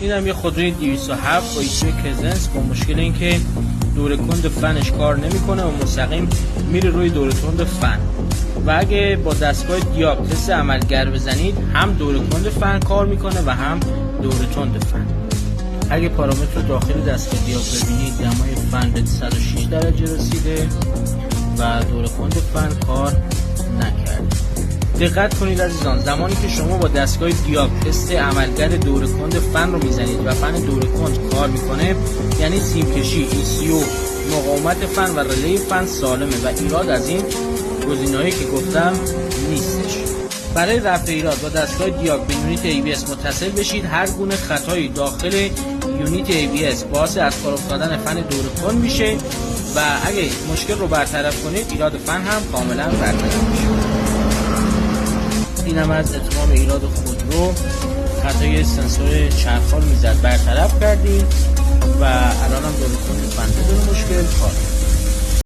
این هم یه خودروی 207 با ایسوی کزنس با مشکل اینکه دور کند فنش کار نمیکنه و مستقیم میره روی دور کند فن. و اگه با دستگاه دیاب تست عملگر بزنید هم دور کند فن کار میکنه و هم دور تند فن. اگه پارامتر داخل دستگاه دیاب ببینید دمای فن به 106 درجه رسیده و دور کند فن کار نکرده. دقت کنید عزیزان، زمانی که شما با دستگاه دیاب تست عملگر دور کند فن رو میزنید و فن دور کند کار میکنه، یعنی سیم کشی، ECU، مقاومت فن و رله فن سالمه و ایراد از این گزینه‌هایی که گفتم نیستش. برای رفع ایراد با دستگاه دیاب به یونیت ABS متصل بشید. هر گونه خطایی داخل یونیت ABS باعث از کار افتادن فن دور کند میشه و اگه مشکل رو برطرف کنید ایراد فن هم کاملا برطرف میشه. اینم از اتمام ایراد خودرو. خطای سنسور چرخال میزد برطرف کردیم و الان هم دور کند فن بدون مشکل کار.